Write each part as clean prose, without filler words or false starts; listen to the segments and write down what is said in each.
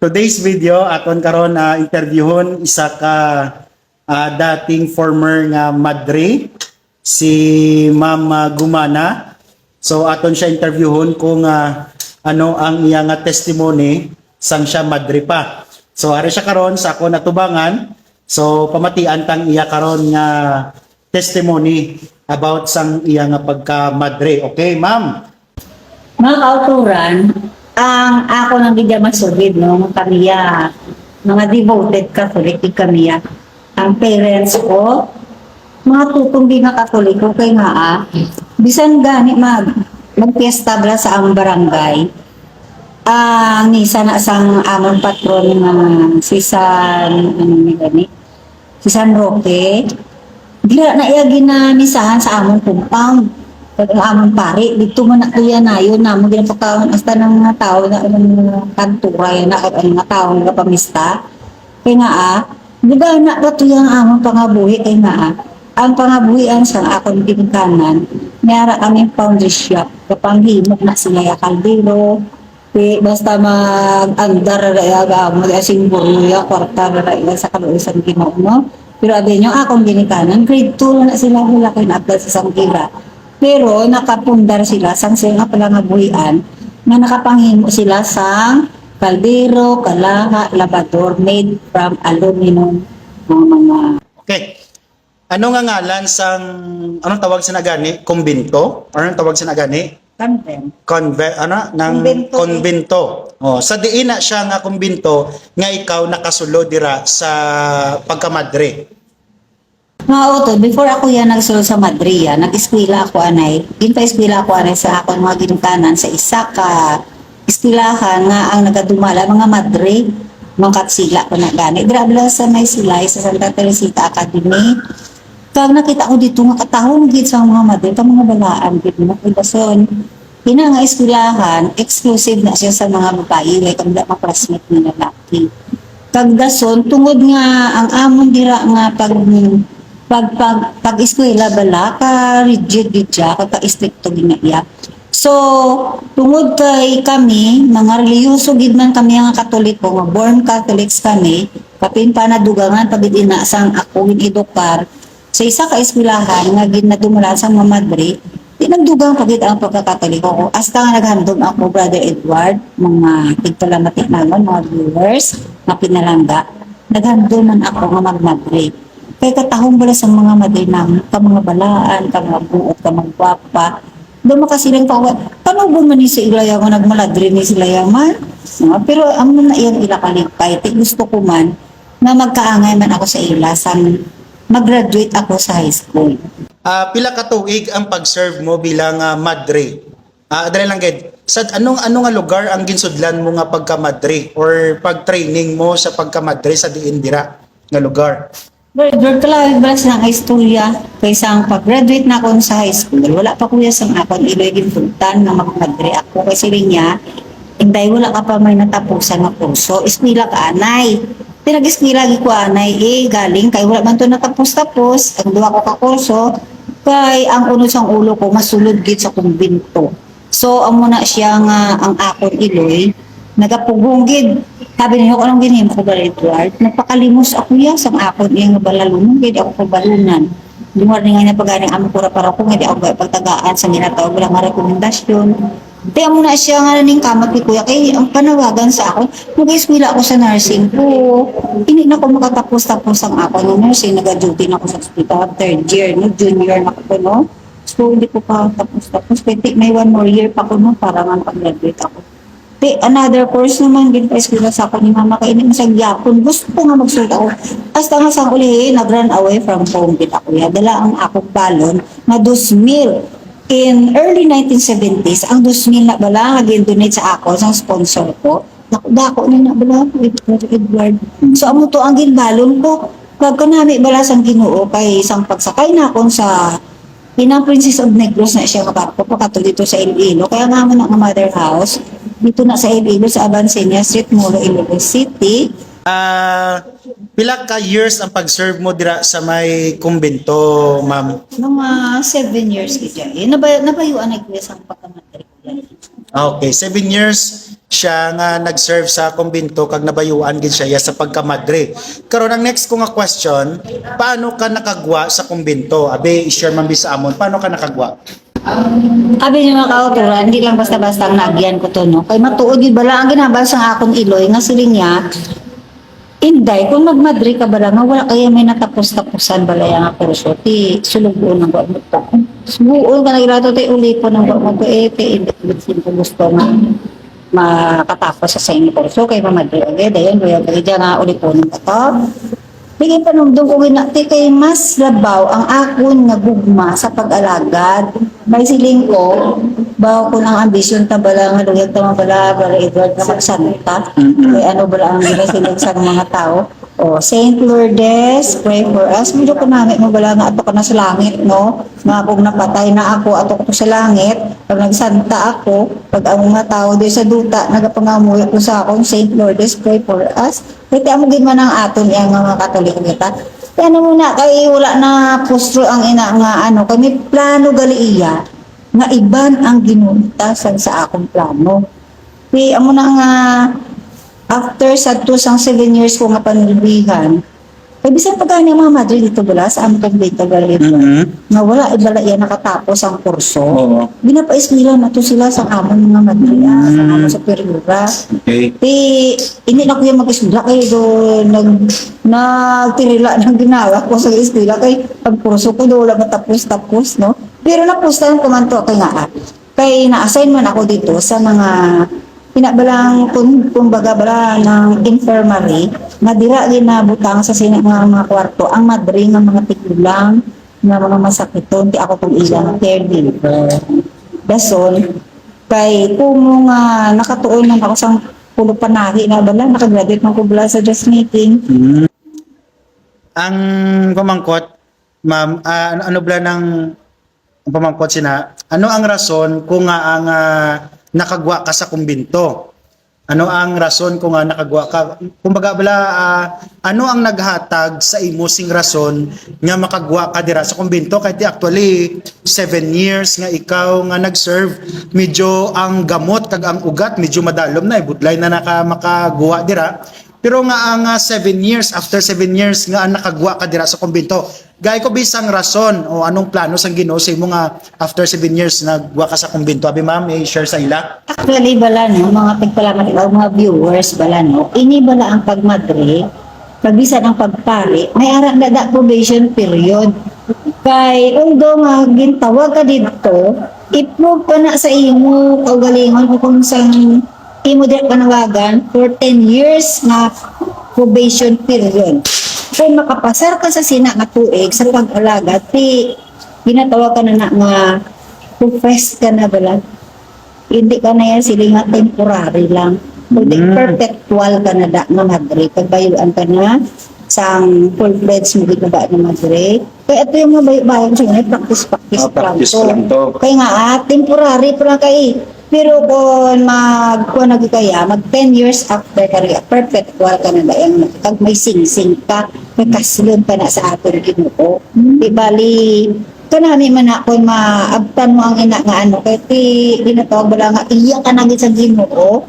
Today's video aton karon na interviewon isa ka dating former nga madre si Ma'am Gumana. So aton siya interviewon kung ano ang iya nga testimony sang siya madre pa. So ari siya karon sa ako natubangan. So pamatian tang iya karon nga testimony about sang iya nga pagka madre. Okay, ma'am? Mga kauturan, ang ako nang gidya masugid, no, kamiya, mga devoted Catholic kamiya. Ang parents ko, mga tutunggi nga Katoliko kay nga bisan gani magpiesta bala sa among barangay. Ang nisa na sang among patron nga si San, ano ni gani? Si San Roque. Dila na iya ginamisahan sa among compound. Pag among pare, dito mo na kuya na yun na mo ginapakaon hasta ng mga tao na kantura yan na ang mga tao nga pamista. Kaya nga diba na ba ito yung among pangabuhi kaya nga ang pangabuhian sa akong ginikanan, mayara kami foundry shop, kapanghimok na sila ya kaldero, basta mag-andar raya mo asing buruya, kwarta raya sa kaluisan Ginoo mo. Pero abin yung akong ginikanan, grade 2 na sila mula kayo na-apply sa Sangkira. Pero nakapundar sila sang sila palangabuhian na nakapanghimo sila sang kaldero, kalaha, labador made from aluminum mga. Okay. Ano nga ngalan sang anong tawag sa nagani? Kumbento? Or anong tawag sa nagani? Convent. Nang konbento. Oh, sa diin na siya nga kumbento nga ikaw nakasulo dira sa pagkamadre. To, before ako yan nagsulod sa Madria, nag-eskwela ako anay. Ginpa-eskwela ako anay sa akong mga ginikanan sa isa ka eskwelahan nga ang nagadumala mga madre, mga katsila ko na gani. Drabla sa may silay sa Santa Teresita Academy. Kag nakita ko dito nga katahong gid sa mga madre, pa mga balaan gid mo kudason. Ina nga eskwelahan, exclusive na siya sa mga babae, like ang mga classmate ni lalaki. Kag dason tungod nga ang amon dira nga pag eskwela bala ka rigid siya ka stricto ginaya. So tungod kay kami mga reliyoso gid man kami nga Katoliko nga born Catholics kami, kapin pa nadugangan pagid ina sang ako edukar sa isa ka eskwelahan nga ginadumulan sa mga madre. Di nagdugang pagid ang pagkakatoliko ko. Hasta nga naghandom ako, Brother Edward, mga tigpalamati naman, mga viewers, na pinalangga. Naghandom man ako nga magmadre. Kaya katahong bala sa mga madre namin, ka mga balaan, ka mga buot, ka mga gwapa. Doon makasilang pawat, tanong man ni sa ilaya ko nagmaladre ni sila yaman. Pero ang na iyang ilakaligpay, gusto ko man na magkaangay man ako sa ila, mag-graduate ako sa high school. Pila ka tuig ang pag-serve mo bilang madre? Adre lang gid. Sa anong nga lugar ang ginsudlan mo nga pagka-madre or pag-training mo sa pagka-madre sa diin dira nga lugar? Doon kalawig ba sa istorya kaysa ang pag-graduate na ako sa high school, wala pa kuya sa akong iloy ginpuntan na magmadre ako kasi niya, inday wala ka pa may natapusan na kurso, eskwela ka anay. Pinag-eskwela ko anay, galing kay wala man to natapos-tapos, ang duwa ko ka kurso, kay ang uno sang ulo ko masulod gid sa kumbento. So amo na siya nga ang akon iloy nagapugong gid. Sabi niyo ko anong ginhimo ko ba Edward? Nagpakalimos ako ya sang akon iyang balalunong gid ako balunan. Dumar nga na paganing amo pura para ko nga di ako pagtagaan sa ginatawag lang nga rekomendasyon. Kaya mo na siya nga ning kamat ni kuya kay ang panawagan sa ako mag-eskwela ako sa nursing ko. Hindi na ko makatapos-tapos ang ako ng nursing, nag-duty na ako sa hospital third year, no junior na ko no. So hindi ko pa tapos-tapos, pwede may 1 more year pa ko no para nga pag-graduate ako. Another course naman din pa eskwela sa ako ni mama kay sa gyapon gusto ko nga magsuot ako hasta nga sang uli nag-run away from home gid ako ya dala ang akong balon na 2,000 in early 1970s ang 2,000 na bala nga gin-donate sa ako sang sponsor ko dako ni na bala Edward. So amo to ang ginbalon ko kag kanami bala sang Ginoo kay sang pagsakay na akong sa Pinang Princess of Negros na siya kabarko pakato dito sa Iloilo kaya nga mo na nga mother house dito na sa Iloilo sa Abansenia Street, Molo, Iloilo City. Pila ka years ang pag-serve mo dira sa may kumbento, ma'am? Mga 7 years kita. Nabayuan na kuya sa pagkamatri ko. Okay, 7 years siya nga nag-serve sa kumbinto kag nabayuan gid siya sa pagkamadre. Karon ang next ko nga question, paano ka nakagwa sa kumbinto? Abe, i-share man bi sa amon, paano ka nakagwa? Abi niyo mga kautura, hindi lang basta-basta ang nagyan ko to, no? Kay matuod yun bala, ang ginabasa sa akong iloy, nga siling niya, Inday, kung magmadri ka bala, nga wala kaya may natapos-tapusan bala yung kurso, ti sulubuon ng buwan mo to. Sulubuon ka na ilato, ti ulipo ng buwan mo to, ti hindi ko gusto na makatapos sa inyo kurso, kay mamadri agad, ayun, kaya kaya nga uliponin ka to. Bigay pa nung doon ko ginati kay mas labaw ang akon nga gugma sa pag-alagad. May siling ko, bawa ko ng ambisyon ta bala nga luyag ta bala para Edward na magsanta. Kay ano bala ang ginasilig sa mga tao. O, Saint Lourdes, pray for us. Medyo ko namin mo bala nga ato ka na sa langit, no? Nga kung napatay na ako, ato ko sa langit. Pag nagsanta ako, pag ang mga tao doon sa duta, nagapangamuya ko sa akong Saint Lourdes, pray for us. Kaya mo man ang aton yung mga Katoliko kita. Kaya na muna, kay wala na pustro ang ina nga ano, kami plano gali iya, nga iban ang ginuntasan sa akong plano. Kaya amo na nga, after sa 7 years ko nga panilibihan, kaya bisan pag ang mga madre dito bala, sa aming pagbita gali ito, nga wala, ibala yan nakatapos ang kurso. Oo. Ginapa-eskwila na to sila sa amon mga madre, sa amon sa periura. Okay. Hindi na ko yung mag-eskwela kay do nagtirila ng ginawa ko sa eskwela kay pagkurso ko do wala matapos no. Pero napustahan ko man to kay nga kay na-assign man ako dito sa mga pinabalang kumbaga bala ng infirmary nga dira ginabutang sa sina mga kwarto ang madre nga mga tigulang nga mga masakiton di ako kung ilang caregiver. Dason kay kung nga nakatuon man ako sa pulo panahi na bala, nakagraduate man ko bala sa dressmaking. Ang pamangkot, ma'am, ano bala ng ang pamangkot sina, ano ang rason kung nga ang nakagwa ka sa kumbinto? Ano ang rason kung nga nakagwa ka? Kumbaga bala, ano ang naghatag sa imo sing rason nga makagwa ka dira sa kumbinto? Kahit actually 7 years nga ikaw nga nag-serve, medyo ang gamot kag ang ugat medyo madalom na, budlay na makagwa dira. Pero nga ang 7 years, after 7 years nga nakagwa ka dira sa kumbinto, gay ko bisang rason o anong plano sang Ginoo sa imo nga after 7 years nagwa ka sa kumbinto? Abi ma'am, i-share sa ila. Actually, bala no, mga pagpalamat ikaw, mga viewers, bala no, ini bala ang pagmadre, pagbisan ang pagpari, may arak na da probation period. Kay, undo nga, gintawag ka dito, i-prove ka na sa imo, kaugalingon, kung sang imo din panawagan for 10 years na probation period. Kung makapasar ka sa sina nga tuig sa pag-alaga, ginatawag ka na nga profess ka na bala. Hindi ka na yan sila nga temporary lang. Kundi perpetual ka na da nga madre. Pagbayuan ka na sang full-fledged mo ginawa ng madre. Kaya ito yung mga bayan sa nga, practice lang to. Kaya nga, temporary pa lang kayo. Pero kung magkuha na kaya, mag 10 years after ka rin, perpetual ka na dahil pag may sing-sing ka, may kasilon ka na sa ating Ginoo. Di bali, kanami man ako maabtan mo ang ina nga ano, kaya ginatawag bala nga, iyak ka na sa Ginoo,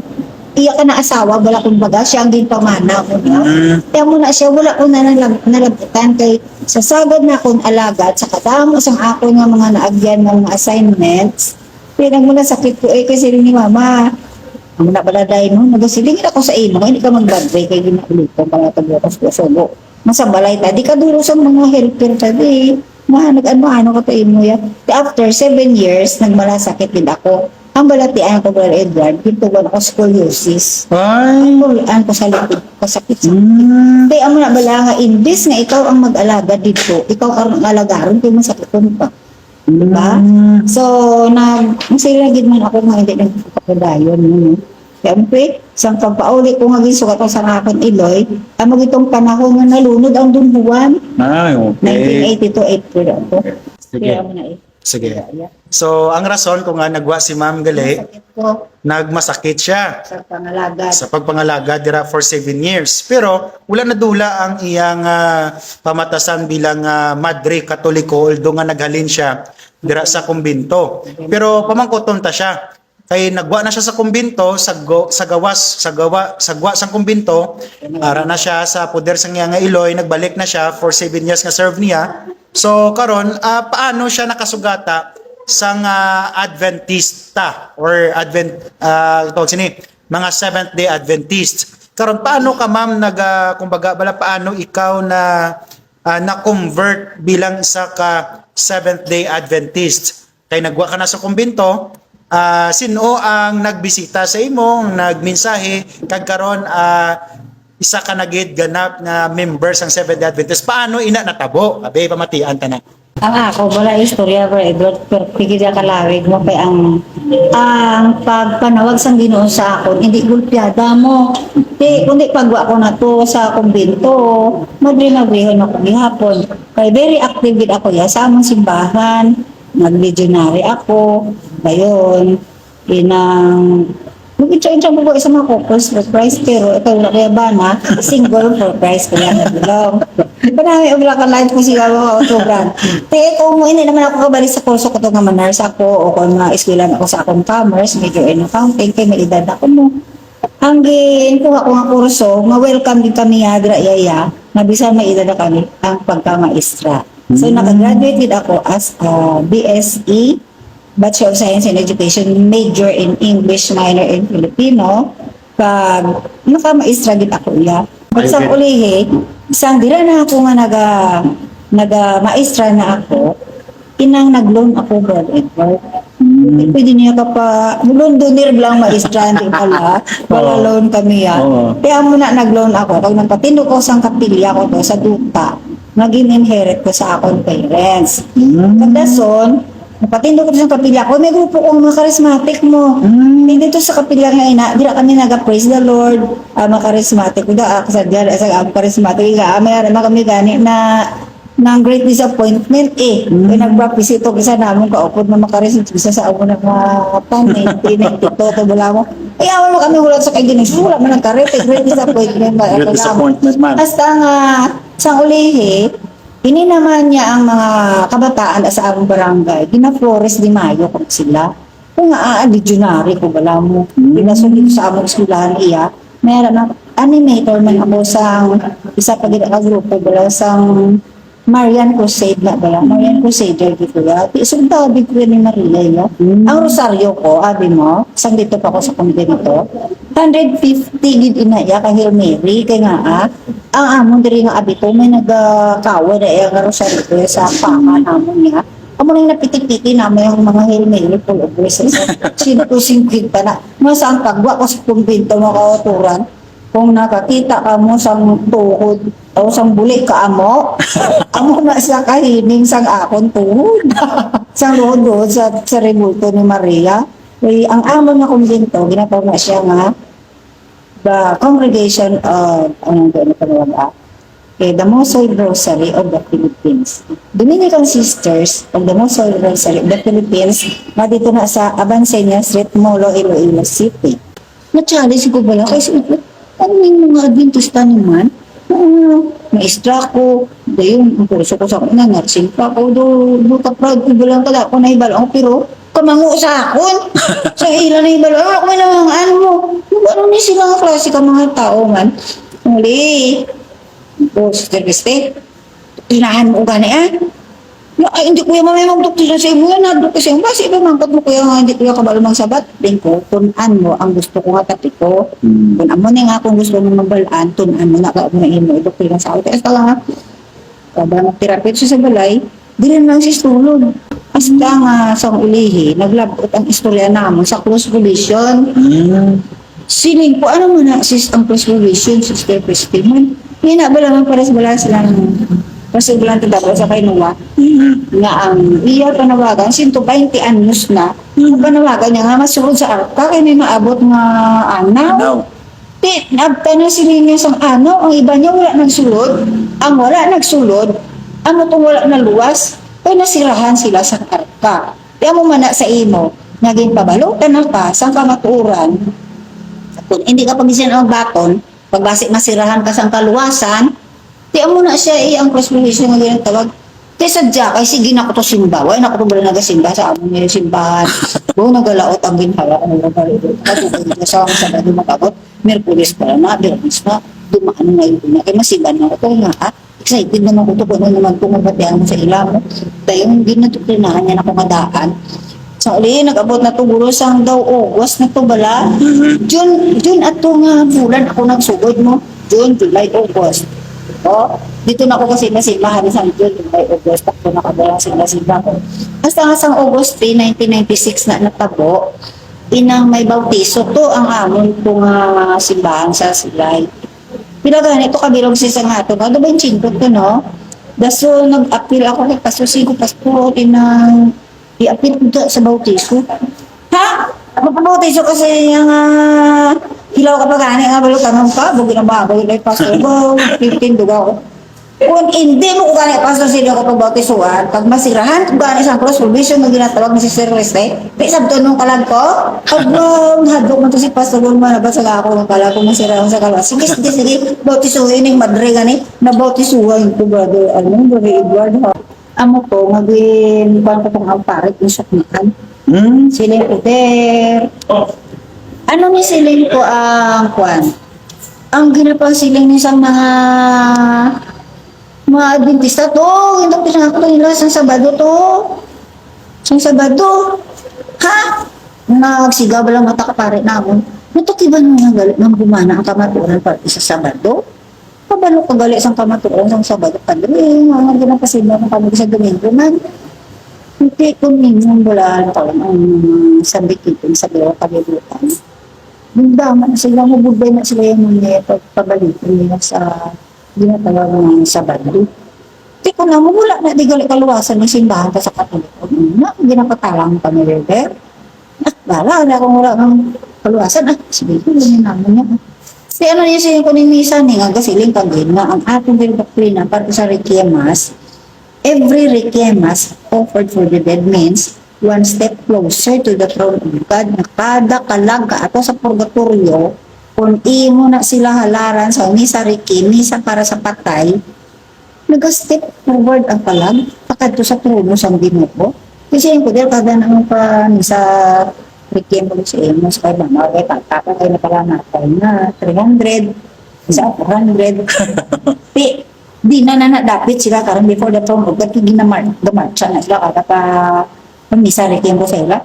iyak ka na asawa, wala kong baga, siya ang din pamana ko na. Kaya mo na siya, wala ko na nalabutan kay sasagad na akong alagad, sa kadamo sang ako nga mga naagyan ng mga assignments, pinag mo na sakit ko kasi rin ni mama. Ang na pala dahil no, nagasilingin ako sa imo, hindi ka mag-badbay kay ginaulitan para taglakas ko solo. Masabalay ta, di ka duro sa mga helper tadi. Nag-ano ka to imo ya. After 7 years, nagmalasakit din ako. Ang balatian ko Brother Edward, hintugan ako scoliosis. Ay. Ang ko sa likod, kasakit sa kaya amo na bala nga, imbis nga ikaw ang mag-alaga dito, ikaw ang alagaron, kaya masakiton pa. Diba? So, nagsilagid man ako nga hindi nagpapadayon. Kaya isang pagpauli ko nga gisukat ako sa akin Iloy, ang itong panahon nga nalunod ang dumbuwan. Ay, okay. 1982 April ako. Sige. Kaya mo na Sige. So, ang rason kung nga nagwa si Ma'am Gali, sakit ko nagmasakit siya sa pangalaga. sa pagpangalaga dira for 7 years. Pero wala na dula ang iyang pamatasan bilang madre katoliko although nga naghalin siya dira sa kumbinto. Pero pamangkoton ta siya. kay nagwa na siya sa kumbinto sagwa sang kumbinto ara na siya sa poder sang iya nga Iloy, nagbalik na siya for 7 years nga serve niya. So karon paano siya nakasugata sang Adventista or tawag sini mga Seventh Day Adventist. Karon paano ka ma'am kumbaga bala paano ikaw na-convert bilang isa ka Seventh Day Adventist? Kay nagwa ka na sa kumbinto, sino ang nagbisita sa imo, nagmensahe kag karon isa ka nagid ganap nga member sang Seventh Day Adventist? Paano ina natabo? Abe pamatian ta na. Ang ako, wala istorya, Bro Edward, pero pigil ka lawig mo kay ang pagpanawag sang Ginoo sa akon, hindi gulpyada mo. Kundi pagwa ko na to sa kumbento, magrinagwihon ako gihapon. Kay very active gid ako ya sa among simbahan, nag-legionary ako, gayon, mag-intro mo po sa mga couples for Christ, pero ikaw na kaya ba na, single for Christ, kaya nagulong. Di ba namin ubla ka live ko siya mga autogram. Kung hindi naman ako kabalik sa kurso ko ito nga manars ako, o kung eskwela ako sa akong commerce, major in accounting, kaya may edad ako mo. Hanggang kung ako nga kurso, ma-welcome din kami yadra yaya, nabisan may edad na kami ang pagkamaestra. So, nakagraduate din ako as BSE, Bachelor of Science in Education, major in English, minor in Filipino. Pag nakamaestra din ako iya. Pag sa ulihi, isang dira na ako nga maestra na ako, inang nag-loan ako, Brad Edward. Pwede niya ka pa, Londonir lang maestra, hindi pala. Wala loan kami yan. Kaya muna nag-loan ako. Pag nagpatindo ko sa kapilya ko to, sa duta, naging inherit ko sa akong parents. Pagdason, napatindo ko sa kapilya ko, may grupo kong mga charismatic mo. Dito sa kapilya nga ina, dira kami praise the Lord, mga charismatic. Kuda, sa charismatic, may kami gani na ng great disappointment eh. Kaya nag-practice ito, kasi namin kaupod na makarisip sa amo ng mga panay, tinitito, wala mo. Ay, awan mo kami hulat sa kaiginig. Wala mo nagkarete, great disappointment. Great disappointment, ma'am. Hasta nga, sa ulihi, ini naman niya ang mga kabataan sa among barangay. Gina-Flores de Mayo kung sila. Kung legionary ko bala mo. Pinasulit sa among eskwelahan iya. Meron na animator man ako sa isa pa gina ka grupo bala sang Marian Crusade na bala. Marian Crusader dito ya. Isunta big ko ni Maria ya. Ang rosaryo ko, abi mo, sang dito pa ako sa komite nito. 150 gid ina ya ka Hail Mary kay nga ang amon diri nga abi ko may nagkawa na iya nga rosaryo ko sa panga namon niya. Amo nang napitik-piti namin yung mga Hail Mary full of blessings. Sino to singkid pa na. Masang pagwa ko sa kumbento mga kauturan. Kung nakakita ka mo sang tuhod o sang bulik ka amo na sa kahining sang akon tuhod. Sang luhod sa rebulto ni Maria. Ang amon nga kumbento, ginatawag na siya nga the Congregation of the Mosoy Rosary of the Philippines. Dominican Sisters of the Mosoy Rosary of the Philippines na dito na sa Abansenia Street, Molo, Iloilo City. Na-challenge ko bala kasi ano yung mga Adventista naman? Maestra ko, dayon, ang kurso ko sa nursing pa ako, do ka-proud ko bilang kada ako na ibalong, pero kamango sa akon. Sa ilan na ibalong, ako may namang ano mo. Ano ni sila nga klase ka mga tao man. Muli, Sister Christy, tinahan mo gani ay, hindi kuya mamay magdoktor sa imo yan, nadok kasi yung basi ba mangkat mo kuya nga, hindi kuya kabalo mang sabat. Ko, tunan mo, ang gusto ko nga tapi ko, kung amo na nga kung gusto mo magbalaan, tunan mo na ka mo imo, doktor nga sa ako. Kaya lang, kabang terapit sa balay, di rin lang si stulog. Hasta nga sa ulihi, naglabot ang istorya namon sa cross collision. Siling po, ano mo na sis ang cross collision, Sister Christy man? Hina ba lang pares-balas lang kasi bilang tadabo sa kainuwa nga ang iya panawagan 120 anyos na ang panawagan niya nga masulod sa arka kaya may maabot nga anaw nabta na sila niya sang anaw ang iba niya wala nagsulod ang wala nagsulod ano itong wala na luwas kaya nasirahan sila sa arka kaya mo man sa imo naging pabalutan na ka sang kamaturan kung hindi ka pagisan ang baton pagbasik masirahan ka sang kaluwasan. Di mo na siya ang cross collision nga ganyan tawag. Kaya sadya, kay sige na ko to simba. Wala na ko to bala nagasimba sa amon niya simbahan. Doon nagalaot ang ginhawa ko ng nagalaot. Katulad na sa mga sabado magabot, Merkulis pala na, Biyernes na, dumaan na yun na. Kaya masiban na ko to nga ha. Excited naman ko to kung ano naman pumabatihan mo sa ilam mo. Dahil yung ginatuklinahan niya na kumadaan. Sa uli, nag-abot na to guro sang daw August na to bala. June at to nga bulan ako nagsugod mo. June, July, August. O, dito na ako kasi nasimbahan sa June, July, August. Ako nakabala sila ko. Basta nga sang August 3, 1996 na natabo, inang may bautiso to ang amon kong simbahan sa Silay. Pila ganito kabilog si sa nga to. Ano ba yung chinto to, no? Daso, nag-appeal ako kay Pasusin ko, Pasko, inang i-appeal ko sa bautiso. Ha? Mapabautiso kasi yung hilaw ka pa gani nga balo tanong ka, bugi na bago yung Pasko. 15 duga ko. Kung hindi mo ko gani Pasko sila ko pagbautisuan, pag masirahan kung gani sa cross provision na ginatawag ni si Sir Reste, di sabto nung kalag ko, abang hadok mo to si Pastor Bulma na ba sa ako ng kalag ko masirahan sa kalag. Sige, bautisuhin yung madre gani, na bautisuhan ko brother, brother Edward ha. Amo ko, maging kuhan ko pang alparit yung sakmakan. Siling Peter. Ano ni siling ko ang kuhan? Ang ginapang siling ni sa mga Adventista to, hindi pinako nila sa Sabado to. Sa Sabado. Ha? Nagsigaw lang mata kapare namon. Natukiban mo nga galit ng gumana ang kamaturan para sa Sabado? Pabalo ka galit sa kamaturan sa Sabado padre. Mga ginapasimba ng kami sa Domingo man. Hindi ko minsan bulaan pa ang sabikitin sa gawa kabilutan. Bundaman sila, mabubay na sila yung mga pagpabalitin nila sa ginatawag ng Sabado. Di ko na, wala na, di gali kaluwasan ng simbahan ka sa Katoliko. Ginapatalang kami, River. Bala, kung wala ng kaluwasan, sige, yun naman niya. Di ano niya siya kung misa ni nga, gasiling kagin nga, ang ating doktrina para sa Requiemas, every Requiemas offered for the dead means one step closer to the throne of God na kada kalag ka ato sa purgatorio kung imo na sila halaran sa misa Requiem, misa para sa patay, nag-step forward ang kalag pakadto sa trono sa Ginoo. Kasi yung kudir kada nang pa misa Requiem mo sa imo sa kay mama kay tata kay na pala natin na 300 isa 400 di na dapit sila karon before the throne of God kaya ginamarcha na sila kada pa misa Requiem ko sa ila.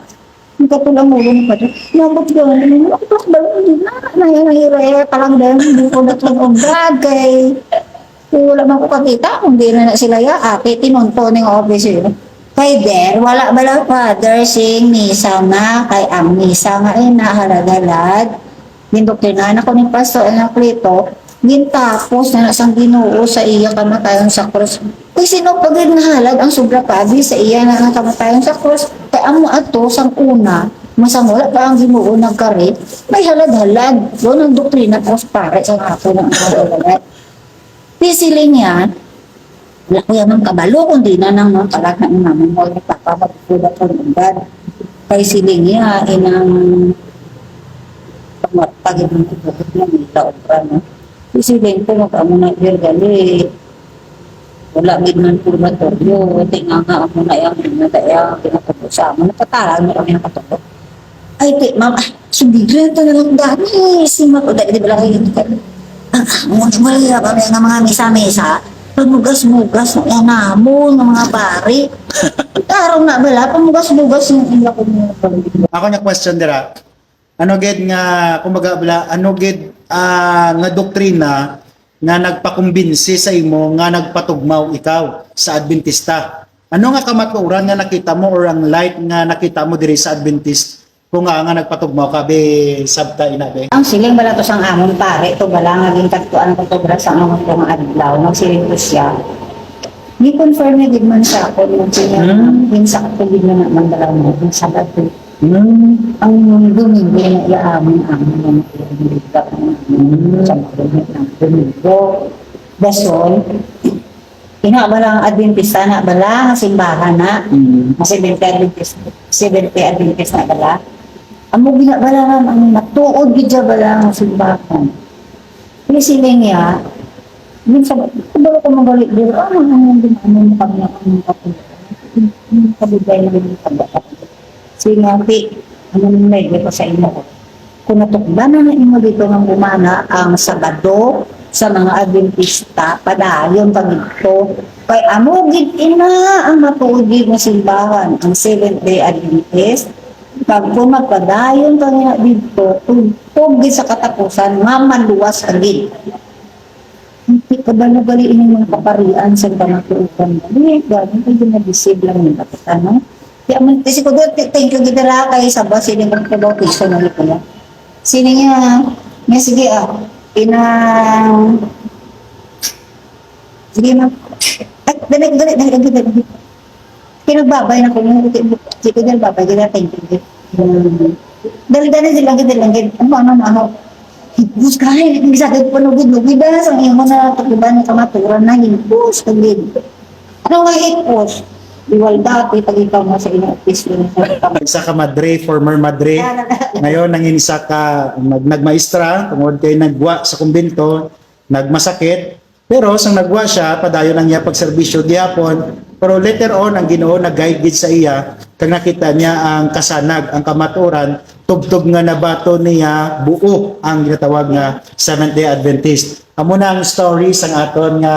Ang katulang ulo mo pa ito. Nabot gano'n. Ako pa balon na. Nahihira palang dahil before the throne of God kay wala man ko kakita kung di na sila ya ate tinunto ng office yun. Kay der, wala bala father sing misa na kay ang misa nga ay nahalagalag. Gindoktrinahan ako ng pastor na Clito, gintapos na nasang Ginoo sa iya kamatayon sa cross. Kay sino pag nahalag ang sobra pabi sa iya na kamatayon sa cross, kay amo ato sang una, masang wala pa ang Ginoo nagkarit, may halag-halag. Doon ang doktrina cross pare sa ako ng halag-halag. Pisiling yan, wala ko yan ng kabalo, kundi na nang talag na naman mo, nagpapapagpulat ko ng bad. Kay siling yan, inang pagmapagin ng kubukot ng ita o prano. Pisiling ko, mag-amo na gali, wala gitman purgatorio, tinga nga amo na yung nataya, kinatapos sa amo, napatalag mo kami nakatapos. Ay, ma'am, subigan ito na lang dami, sima ko, dahil di ba lang kayo wala kami ng mga misa-misa, pamugas-mugas na yan namon ng mga pari. Araw na bala, pamugas-mugas yung ila ko mga pari. Ako na question dira. Ano gid nga kumbaga bala, ano gid nga doktrina nga nagpakumbinsi sa imo nga nagpatugmaw ikaw sa Adventista? Ano nga kamatuoran nga nakita mo or ang light nga nakita mo diri sa Adventist kung nga nagpatugmaw ka be sabta ina be? Ang siling bala to sang amon pare, to bala nga gintagtuan ko to bala sa amon kong adlaw, nagsiling ko siya. Ni-confirm niya gid man sa ako nung siya, minsa ko gid na naman bala mo, yung Sabado. Ang Domingo na iaamon amon ng Domingo sa Domingo. Dason, bala ang Adventista na bala, ang simbahan na, Seventh Day Adventist na bala. Amo binabala ang natuod gid bala ang simbahan. Pisiling niya, minsan, kabalo ko magalit dito, ano mo kami ang kabigay na rin yung sige nga, ano nung nailig ko sa inyo ko. Kung natukbanan na inyo dito ng Gumana ang Sabado sa mga Adventista, padayon kami dito. Kay amugid ina ang matuugid na simbahan, ang Seventh-day Adventist. Pag pumapadayon kami na dito, tugtugid sa katapusan, mamaluwas agad. Hindi ka ba nagaliin ng mga kaparian sa pamatuupan? Hindi, gano'n kayo na-deceive lang yung kapitan, no? Kasi ko doon, thank you gitara kay Sabah, sino yung pag-bautisyon na ito na. Sino niya, sige sige na, ay, dali. Pinagbabay na ko, sige ko dali, babay, thank you. Dali sila, ano, hibus kahit, hindi sa akin panugid-lugid na, sa iyong mga takiban ng kamaturan na, hibus, kagid. Ano nga hibus? Iwal dati, pag ikaw mo sa inyong office yun. Isa ka madre, former madre. Ngayon, nanginisa ka, nagmaestra, tungod kay nagwa sa kumbento, nagmasakit. Pero, sang nagwa siya, padayon lang niya pagserbisyo gihapon. Pero later on, ang Ginoo nag-guide sa iya, kag nakita niya ang kasanag, ang kamaturan, tugtog nga nabato niya, buo ang ginatawag nga Seventh-day Adventist. Amo na ang story sang aton nga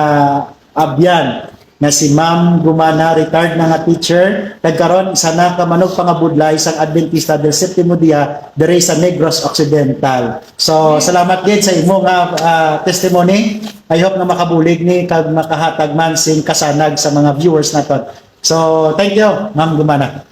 abyan na si Ma'am Gumana, retired na nga teacher, nagkaroon sana kamanog pangabudlay sang Adventista del Septimo Dia dere sa Negros Occidental. So, salamat din sa imo nga testimony. I hope na makabulig ni kag makahatag man sing kasanag sa mga viewers naton. So, thank you, Ma'am Gumana.